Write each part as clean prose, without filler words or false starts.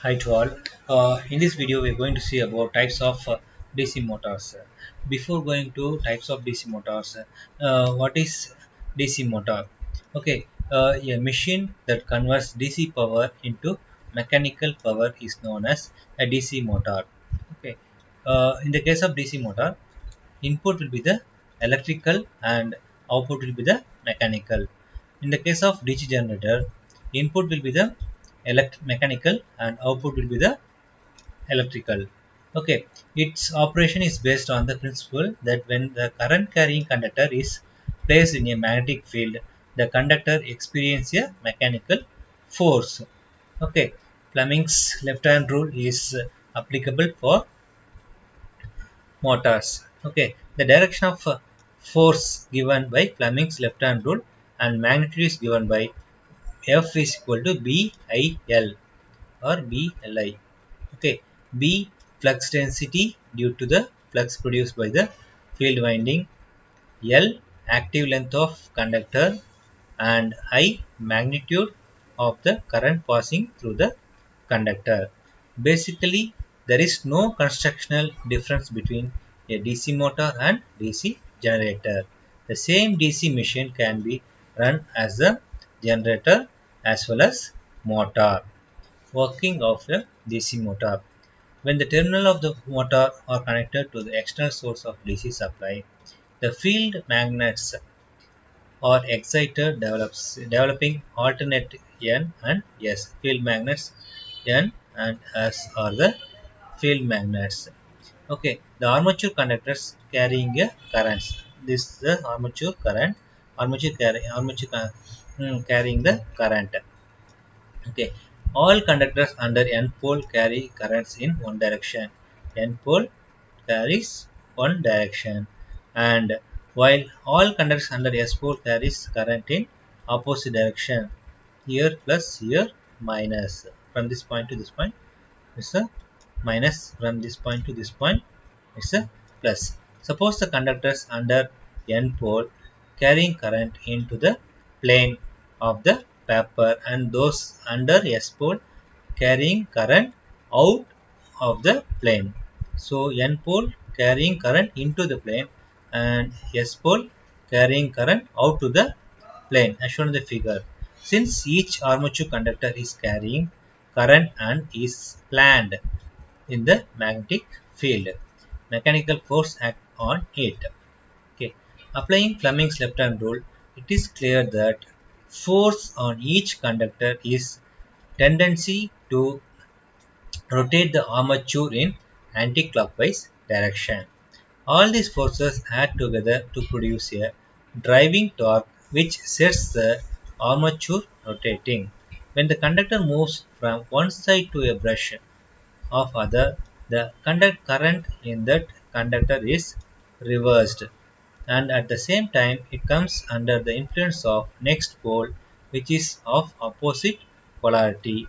Hi to all. In this video, we're going to see about types of DC motors. Before going to types of DC motors, what is DC motor? Okay, a machine that converts DC power into mechanical power is known as a DC motor. Okay, in the case of DC motor, input will be the electrical and output will be the mechanical. In the case of DC generator, input will be the mechanical and output will be the electrical. Okay, its operation is based on the principle that when the current carrying conductor is placed in a magnetic field, the conductor experiences a mechanical force. Okay, Fleming's left hand rule is applicable for motors. Okay, the direction of force given by Fleming's left hand rule and magnitude is given by F is equal to BIL or BLI. Okay, B flux density due to the flux produced by the field winding, L active length of conductor, and I magnitude of the current passing through the conductor. Basically, there is no constructional difference between a DC motor and DC generator. The same DC machine can be run as a generator as well as motor. Working of a DC motor. When the terminal of the motor are connected to the external source of DC supply, the field magnets are excited developing alternate N and S. Field magnets N and S are the field magnets. Okay, the armature conductors carrying a currents. This is the armature current. Carrying the current. Okay, all conductors under N pole carry currents in one direction. N pole carries one direction, and while all conductors under S pole carries current in opposite direction. Here plus, here minus. From this point to this point, it's a minus. From this point to this point, it's a plus. Suppose the conductors under N pole carrying current into the plane of the paper and those under S pole carrying current out of the plane. So N pole carrying current into the plane and S pole carrying current out to the plane as shown in the figure. Since each armature conductor is carrying current and is planned in the magnetic field, mechanical force act on it. Okay. Applying Fleming's left hand rule, it is clear that force on each conductor is tendency to rotate the armature in anti-clockwise direction. All these forces act together to produce a driving torque which sets the armature rotating. When the conductor moves from one side to a brush of other, the current in that conductor is reversed, and at the same time it comes under the influence of next pole which is of opposite polarity.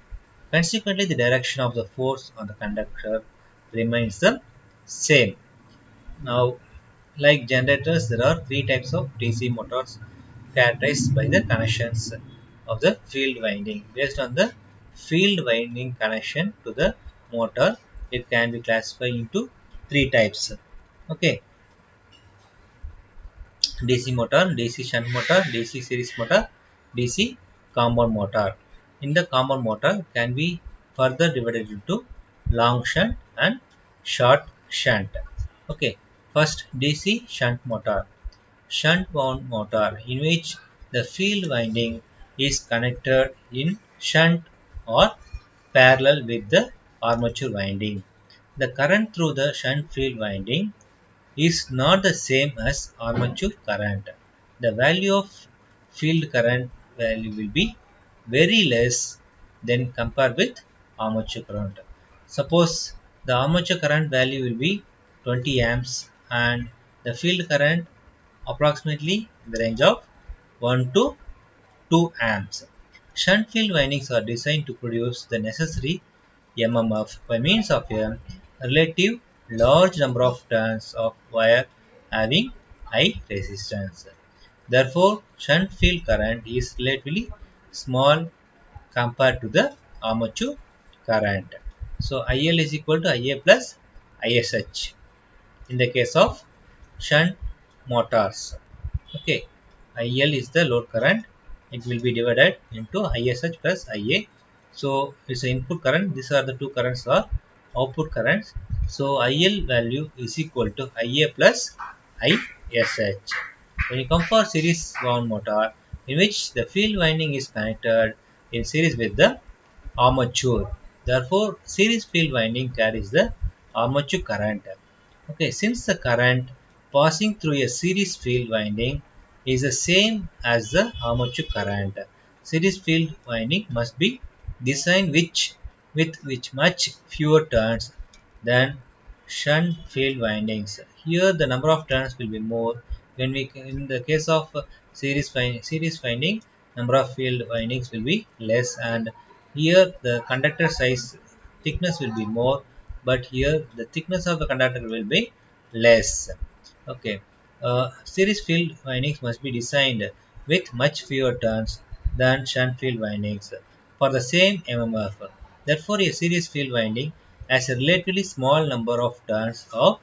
Consequently, the direction of the force on the conductor remains the same. Now, like generators, there are three types of DC motors characterized by the connections of the field winding. Based on the field winding connection to the motor, it can be classified into three types. Okay, DC motor, DC shunt motor, DC series motor, DC compound motor. In the compound motor can be further divided into long shunt and short shunt. Okay, first DC shunt motor. Shunt wound motor in which the field winding is connected in shunt or parallel with the armature winding. The current through the shunt field winding is not the same as armature current. The value of field current value will be very less than compared with armature current. Suppose the armature current value will be 20 amps and the field current approximately in the range of 1 to 2 amps. Shunt field windings are designed to produce the necessary MMF by means of a relative large number of turns of wire having high resistance. Therefore, shunt field current is relatively small compared to the armature current. So IL is equal to IA plus ISH in the case of shunt motors. Okay, IL is the load current. It will be divided into ISH plus IA. So it's the input current. These are the two currents are output currents. So IL value is equal to IA plus ISH. When you come for series wound motor, in which the field winding is connected in series with the armature. Therefore, series field winding carries the armature current. Okay, since the current passing through a series field winding is the same as the armature current, series field winding must be designed with much fewer turns than shunt field windings. Here, the number of turns will be more. When we in the case of series winding, number of field windings will be less, and here the conductor size thickness will be more, but here the thickness of the conductor will be less. Okay, series field windings must be designed with much fewer turns than shunt field windings for the same mmf. Therefore, a series field winding has a relatively small number of turns of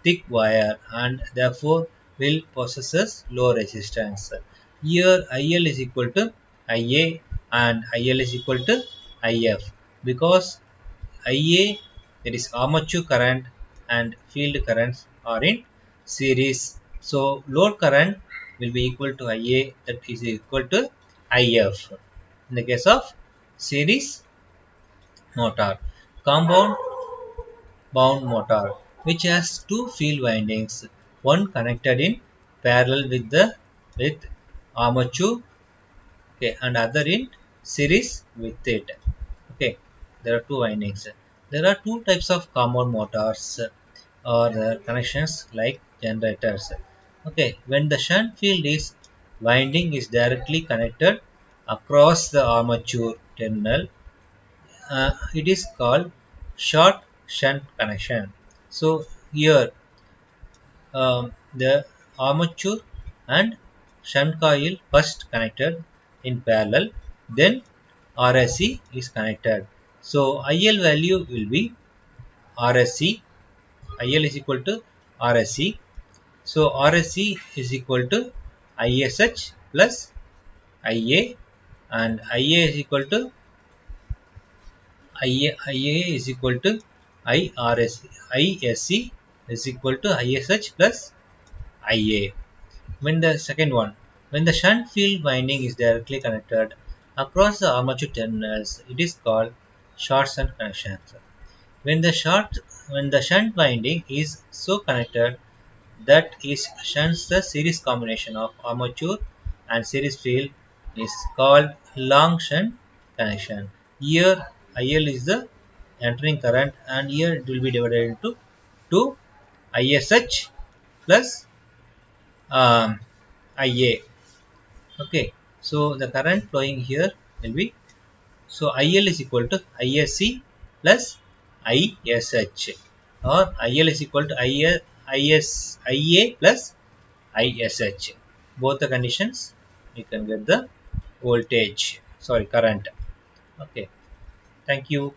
thick wire and therefore will possesses low resistance. Here IL is equal to IA and IL is equal to IF because IA, that is armature current, and field currents are in series. So load current will be equal to IA, that is equal to IF in the case of series motor. Compound bound motor, which has two field windings, one connected in parallel with armature, okay, and other in series with it. Okay, there are two windings. There are two types of compound motors or connections like generators. Okay, when the shunt field is winding is directly connected across the armature terminal, it is called short shunt connection. So here the armature and shunt coil first connected in parallel, then RSC is connected. So IL value will be RSC. IL is equal to RSC. So RSC is equal to ISH plus IA, and IA is equal to IA is equal to IRSC. ISC is equal to ISH plus IA. When the second one, when the shunt field winding is directly connected across the armature terminals, it is called short shunt connection. When the shunt winding is so connected that is shunts, the series combination of armature and series field is called long shunt connection. Here IL is the entering current, and here it will be divided into two, ISH plus IA. Okay, so the current flowing here will be, so IL is equal to ISC plus ISH, or IL is equal to IA plus ISH. Both the conditions you can get the voltage, sorry, current. Okay, thank you.